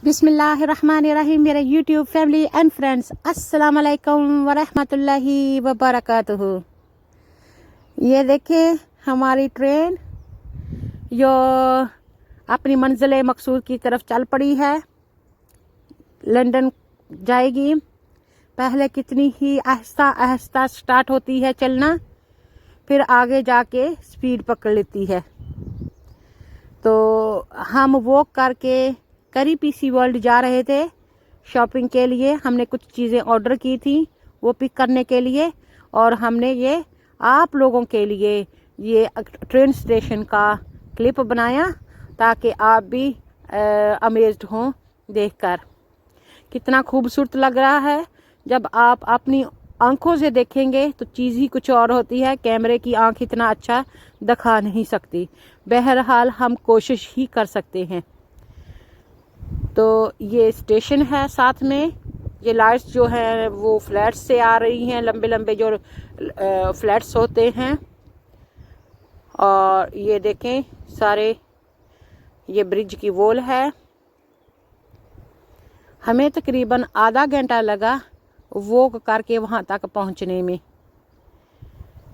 बिस्मिल्लाहिर्रहमानिर्रहीम। मेरे YouTube family and friends, अस्सलाम वालेकुम वरहमतुल्लाहि वबरकातुहू। ये देखिए हमारी ट्रेन जो अपनी मंजिल मकसूद की तरफ चल पड़ी है, लंदन जाएगी। पहले कितनी ही आहिस्ता आहिस्ता स्टार्ट होती है चलना, फिर आगे जाके स्पीड पकड़ लेती है। तो हम वॉक करके करी पीसी वर्ल्ड जा रहे थे शॉपिंग के लिए। हमने कुछ चीज़ें ऑर्डर की थी वो पिक करने के लिए, और हमने ये आप लोगों के लिए ये ट्रेन स्टेशन का क्लिप बनाया ताकि आप भी अमेज्ड हों देखकर। कितना खूबसूरत लग रहा है। जब आप अपनी आंखों से देखेंगे तो चीज़ ही कुछ और होती है। कैमरे की आंख इतना अच्छा दिखा नहीं सकती। बहरहाल हम कोशिश ही कर सकते हैं। तो ये स्टेशन है, साथ में ये लाइट्स जो है वो फ्लैट्स से आ रही हैं, लंबे लंबे जो फ्लैट्स होते हैं। और ये देखें सारे, ये ब्रिज की वॉल है। हमें तकरीबन आधा घंटा लगा वॉक करके वहाँ तक पहुँचने में।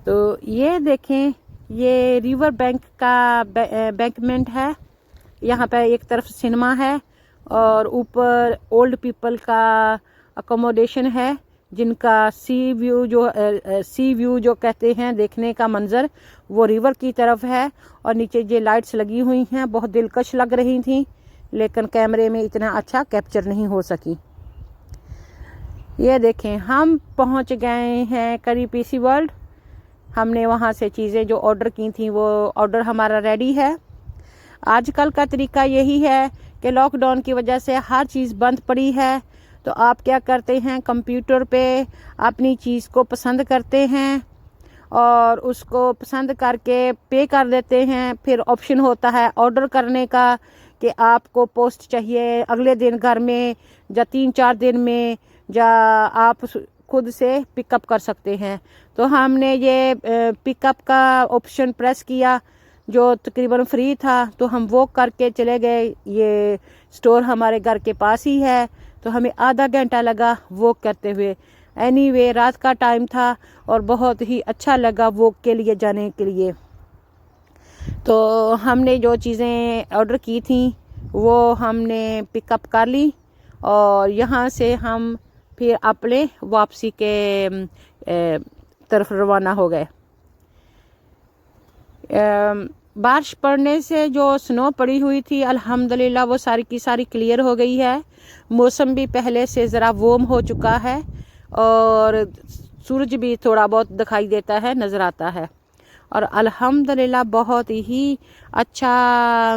तो ये देखें, ये रिवर बैंक का बैंकमेंट है। यहाँ पे एक तरफ सिनेमा है और ऊपर ओल्ड पीपल का अकोमोडेशन है, जिनका सी व्यू जो कहते हैं, देखने का मंजर वो रिवर की तरफ है। और नीचे ये लाइट्स लगी हुई हैं, बहुत दिलकश लग रही थी, लेकिन कैमरे में इतना अच्छा कैप्चर नहीं हो सकी। ये देखें हम पहुंच गए हैं करी पीसी वर्ल्ड। हमने वहां से चीज़ें जो ऑर्डर की थी वो ऑर्डर हमारा रेडी है। आजकल का तरीका यही है कि लॉकडाउन की वजह से हर चीज़ बंद पड़ी है, तो आप क्या करते हैं, कंप्यूटर पे अपनी चीज़ को पसंद करते हैं और उसको पसंद करके पे कर देते हैं। फिर ऑप्शन होता है ऑर्डर करने का कि आपको पोस्ट चाहिए अगले दिन घर में, या 3-4 दिन में, या आप खुद से पिकअप कर सकते हैं। तो हमने ये पिकअप का ऑप्शन प्रेस किया जो तकरीबन फ्री था, तो हम वॉक करके चले गए। ये स्टोर हमारे घर के पास ही है, तो हमें आधा घंटा लगा वॉक करते हुए। एनीवे रात का टाइम था और बहुत ही अच्छा लगा वॉक के लिए जाने के लिए। तो हमने जो चीज़ें ऑर्डर की थी वो हमने पिकअप कर ली और यहाँ से हम फिर अपने वापसी के तरफ रवाना हो गए। बारिश पड़ने से जो स्नो पड़ी हुई थी अल्हम्दुलिल्लाह वो सारी की सारी क्लियर हो गई है। मौसम भी पहले से ज़रा वार्म हो चुका है और सूरज भी थोड़ा बहुत दिखाई देता है, नज़र आता है। और अल्हम्दुलिल्लाह बहुत ही अच्छा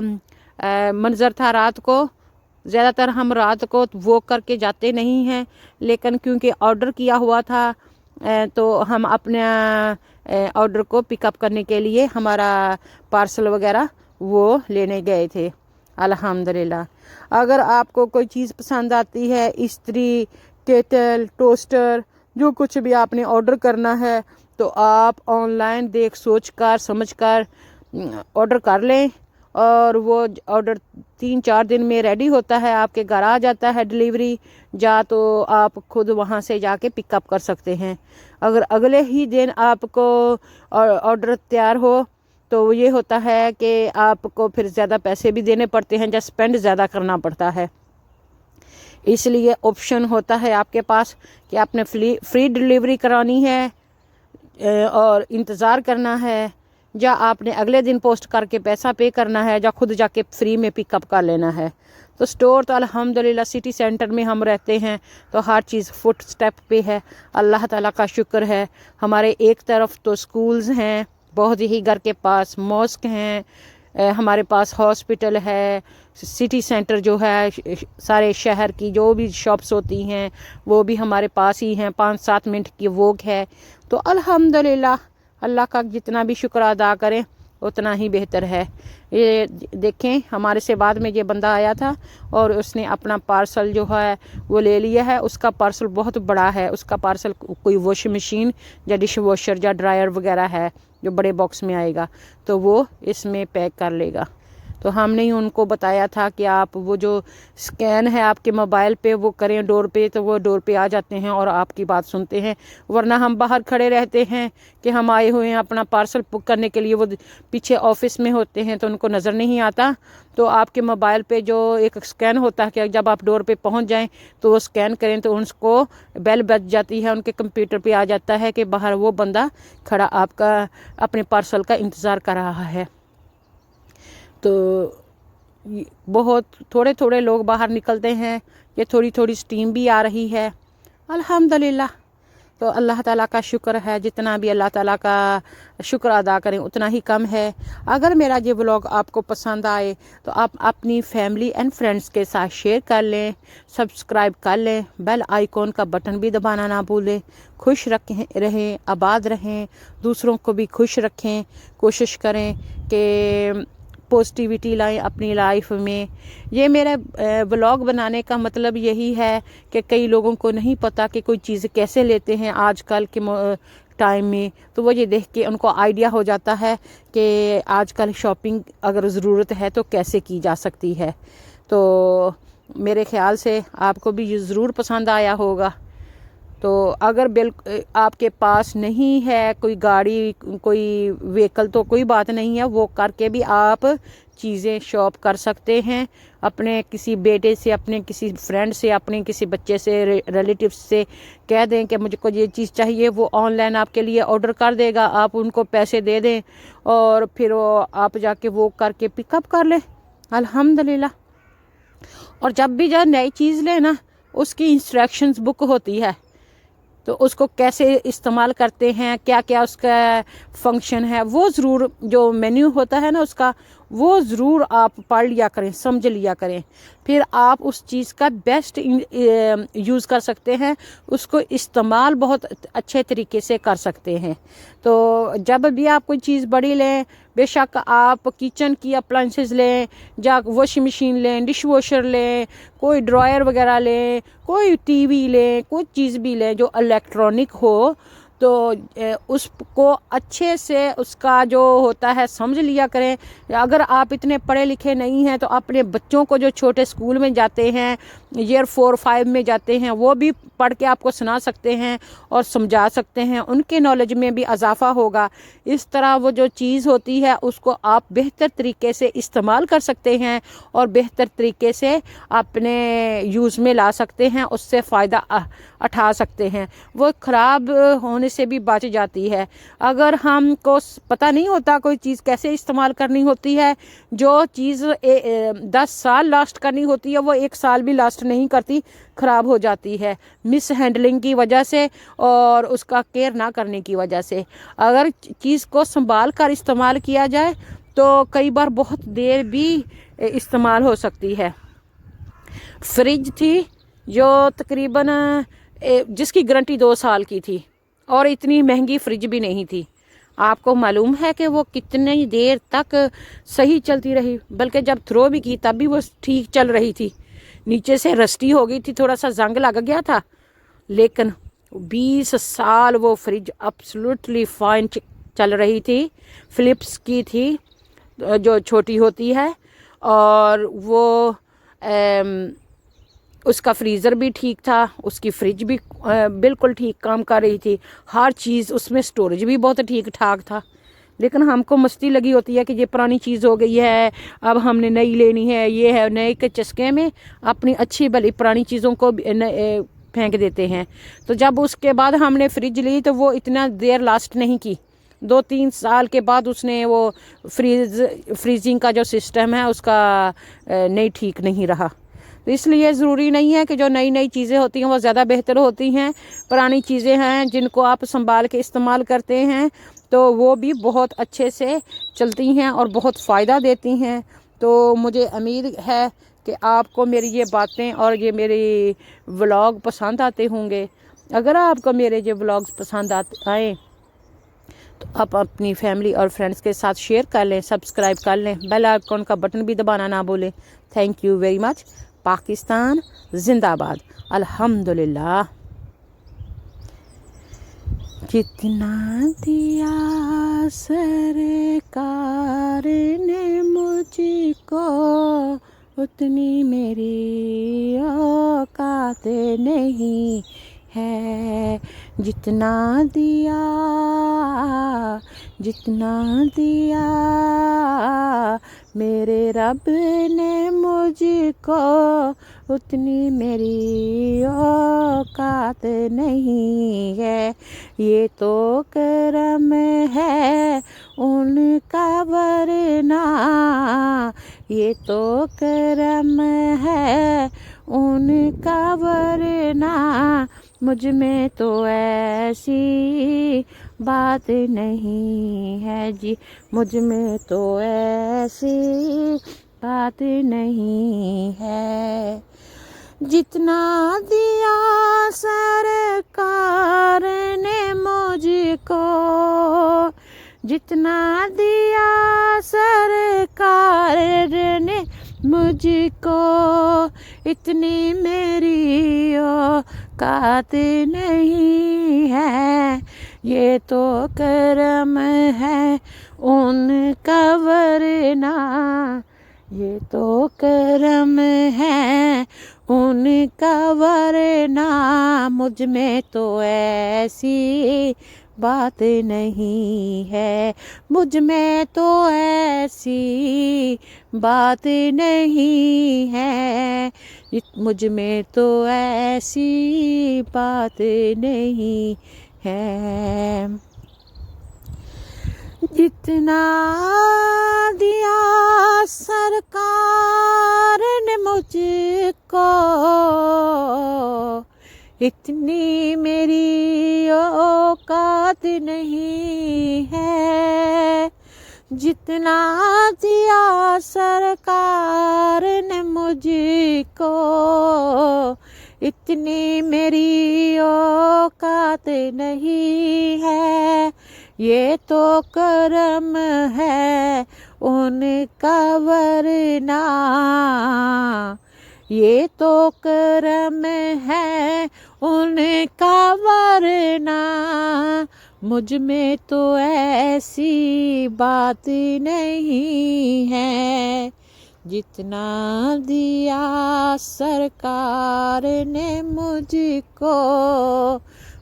मंज़र था रात को। ज़्यादातर हम रात को वॉक करके जाते नहीं हैं, लेकिन क्योंकि ऑर्डर किया हुआ था तो हम अपने ऑर्डर को पिकअप करने के लिए हमारा पार्सल वगैरह वो लेने गए थे अल्हम्दुलिल्लाह। अगर आपको कोई चीज़ पसंद आती है, इस्त्री, केटल, टोस्टर, जो कुछ भी आपने ऑर्डर करना है, तो आप ऑनलाइन देख सोच कर समझ कर ऑर्डर कर लें और वो ऑर्डर 3-4 दिन में रेडी होता है, आपके घर आ जाता है डिलीवरी, या तो आप खुद वहाँ से जाके पिकअप कर सकते हैं। अगर अगले ही दिन आपको ऑर्डर तैयार हो तो ये होता है कि आपको फिर ज़्यादा पैसे भी देने पड़ते हैं, या स्पेंड ज़्यादा करना पड़ता है। इसलिए ऑप्शन होता है आपके पास कि आपने फ्री डिलीवरी करानी है और इंतज़ार करना है, या आपने अगले दिन पोस्ट करके पैसा पे करना है, या खुद जाके फ्री में पिकअप कर लेना है। तो स्टोर तो अल्हम्दुलिल्लाह सिटी सेंटर में हम रहते हैं, तो हर चीज़ फुट स्टेप पे है। अल्लाह ताला का शुक्र है। हमारे एक तरफ तो स्कूल्स हैं, बहुत ही घर के पास मॉस्क हैं, हमारे पास हॉस्पिटल है, सिटी सेंटर जो है, सारे शहर की जो भी शॉप्स होती हैं वो भी हमारे पास ही हैं, 5-7 मिनट की वॉक है। तो अल्हम्दुलिल्लाह अल्लाह का जितना भी शुक्र अदा करें उतना ही बेहतर है। ये देखें हमारे से बाद में ये बंदा आया था और उसने अपना पार्सल जो है वो ले लिया है। उसका पार्सल बहुत बड़ा है, उसका पार्सल कोई वॉशिंग मशीन या डिश वॉशर या ड्रायर वगैरह है जो बड़े बॉक्स में आएगा, तो वो इसमें पैक कर लेगा। तो हमने ही उनको बताया था कि आप वो जो स्कैन है आपके मोबाइल पे वो करें डोर पे, तो वो डोर पे आ जाते हैं और आपकी बात सुनते हैं। वरना हम बाहर खड़े रहते हैं कि हम आए हुए हैं अपना पार्सल बुक करने के लिए, वो पीछे ऑफिस में होते हैं तो उनको नज़र नहीं आता। तो आपके मोबाइल पे जो एक स्कैन होता है कि जब आप डोर पे पहुंच जाएं तो वो स्कैन करें तो उनको बेल बज जाती है, उनके कंप्यूटर पे आ जाता है कि बाहर वो बंदा खड़ा आपका अपने पार्सल का इंतज़ार कर रहा है। तो बहुत थोड़े थोड़े लोग बाहर निकलते हैं, ये थोड़ी थोड़ी स्टीम भी आ रही है अल्हम्दुलिल्लाह। तो अल्लाह ताला का शुक्र है, जितना भी अल्लाह ताला का शुक्र अदा करें उतना ही कम है। अगर मेरा ये व्लॉग आपको पसंद आए तो आप अपनी फैमिली एंड फ्रेंड्स के साथ शेयर कर लें, सब्सक्राइब कर लें, बेल आइकॉन का बटन भी दबाना ना भूलें। खुश रहें, आबाद रहें, दूसरों को भी खुश रखें। कोशिश करें कि पॉजिटिविटी लाएं अपनी लाइफ में। ये मेरा व्लॉग बनाने का मतलब यही है कि कई लोगों को नहीं पता कि कोई चीज़ कैसे लेते हैं आजकल के टाइम में, तो वो ये देख के उनको आइडिया हो जाता है कि आजकल शॉपिंग अगर ज़रूरत है तो कैसे की जा सकती है। तो मेरे ख़्याल से आपको भी ये ज़रूर पसंद आया होगा। तो अगर आपके पास नहीं है कोई गाड़ी, कोई व्हीकल, तो कोई बात नहीं है, वो करके भी आप चीज़ें शॉप कर सकते हैं। अपने किसी बेटे से, अपने किसी फ्रेंड से, अपने किसी बच्चे से, रिलेटिव से कह दें कि मुझको ये चीज़ चाहिए, वो ऑनलाइन आपके लिए ऑर्डर कर देगा। आप उनको पैसे दे दें और फिर वो आप जाके वो करके पिकअप कर लें अल्हम्दुलिल्लाह। और जब भी जब नई चीज़ लें ना, उसकी इंस्ट्रक्शंस बुक होती है, तो उसको कैसे इस्तेमाल करते हैं, क्या क्या उसका फंक्शन है, वो ज़रूर जो मेन्यू होता है ना उसका, वो ज़रूर आप पढ़ लिया करें, समझ लिया करें। फिर आप उस चीज़ का बेस्ट यूज़ कर सकते हैं, उसको इस्तेमाल बहुत अच्छे तरीके से कर सकते हैं। तो जब भी आप कोई चीज़ बड़ी लें, बेशक आप किचन की अप्लाइंसेस लें, या वॉशिंग मशीन लें, डिश वॉशर लें, कोई ड्रायर वगैरह लें, कोई टीवी लें, कोई चीज़ भी लें जो इलेक्ट्रॉनिक हो, तो उसको अच्छे से उसका जो होता है समझ लिया करें। अगर आप इतने पढ़े लिखे नहीं हैं तो अपने बच्चों को जो छोटे स्कूल में जाते हैं, ईयर 4-5 में जाते हैं, वो भी पढ़ के आपको सुना सकते हैं और समझा सकते हैं, उनके नॉलेज में भी इजाफ़ा होगा। इस तरह वो जो चीज़ होती है उसको आप बेहतर तरीके से इस्तेमाल कर सकते हैं और बेहतर तरीके से अपने यूज़ में ला सकते हैं, उससे फ़ायदा उठा सकते हैं। वो ख़राब होने से भी बच जाती है। अगर हमको पता नहीं होता कोई चीज़ कैसे इस्तेमाल करनी होती है, जो चीज़ 10 साल लास्ट करनी होती है वो 1 साल भी लास्ट नहीं करती, ख़राब हो जाती है मिस हैंडलिंग की वजह से और उसका केयर ना करने की वजह से। अगर चीज़ को संभाल कर इस्तेमाल किया जाए तो कई बार बहुत देर भी इस्तेमाल हो सकती है। फ्रिज थी जो तकरीबन जिसकी गारंटी 2 साल की थी और इतनी महंगी फ्रिज भी नहीं थी। आपको मालूम है कि वो कितनी देर तक सही चलती रही, बल्कि जब थ्रो भी की तब भी वो ठीक चल रही थी। नीचे से रस्टी हो गई थी, थोड़ा सा जंग लग गया था, लेकिन 20 साल वो फ्रिज एब्सोल्युटली फाइन चल रही थी। फिलिप्स की थी जो छोटी होती है, और वो उसका फ्रीज़र भी ठीक था, उसकी फ्रिज भी बिल्कुल ठीक काम कर रही थी, हर चीज़ उसमें स्टोरेज भी बहुत ठीक ठाक था। लेकिन हमको मस्ती लगी होती है कि ये पुरानी चीज़ हो गई है, अब हमने नई लेनी है, ये है, नए के चस्के में अपनी अच्छी भली पुरानी चीज़ों को फेंक देते हैं। तो जब उसके बाद हमने फ्रिज ली तो वो इतना देर लास्ट नहीं की। 2-3 साल के बाद उसने वो फ्रीजिंग का जो सिस्टम है उसका नहीं ठीक नहीं रहा। तो इसलिए ज़रूरी नहीं है कि जो नई नई चीज़ें होती हैं वो ज़्यादा बेहतर होती हैं। पुरानी चीज़ें हैं जिनको आप संभाल के इस्तेमाल करते हैं तो वो भी बहुत अच्छे से चलती हैं और बहुत फ़ायदा देती हैं। तो मुझे उम्मीद है कि आपको मेरी ये बातें और ये मेरी व्लॉग पसंद आते होंगे। अगर आपको मेरे ये व्लॉग्स पसंद आए तो आप अपनी फैमिली और फ्रेंड्स के साथ शेयर कर लें, सब्सक्राइब कर लें, बेल आइकॉन का बटन भी दबाना ना भूलें। Thank you very much. Pakistan जिंदाबाद। अल्हम्दुलिल्लाह। जितना दिया सरकार ने मुझको उतनी मेरी औकात नहीं है। जितना दिया मेरे रब ने मुझको उतनी मेरी औकात नहीं है। ये तो करम है उनका वरना, ये तो करम है उनका वरना, मुझ में तो ऐसी बात नहीं है जी, मुझ में तो ऐसी बात नहीं है। जितना दिया सरकार ने मुझको, जितना दिया सरकार ने मुझको, इतनी मेरी औकात नहीं है। ये तो करम है उनका वरना, ये तो करम है उनका वरना, मुझ में तो ऐसी बात नहीं है, मुझ में तो ऐसी बात नहीं है, मुझ में तो ऐसी बात नहीं है। जितना दिया सरकार ने मुझको, इतनी मेरी औकात नहीं है। जितना दिया सरकार ने मुझको, इतनी मेरी औकात नहीं है। ये तो करम है उनका वरना, ये तो करम है उनका वरना, मुझ में तो ऐसी बात नहीं है। जितना दिया सरकार ने मुझको,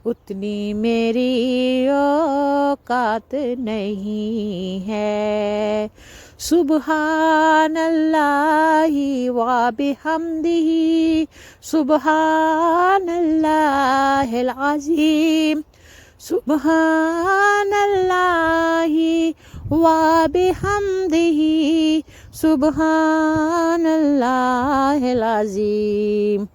उतनी मेरी औकात नहीं है। सुबहान अल्लाहि व बिहम्दिही, सुबहान अल्लाहिल अज़ीम, सुबहान अल्लाहि व बिहम्दिही, सुबहान अल्लाहिल अज़ीम।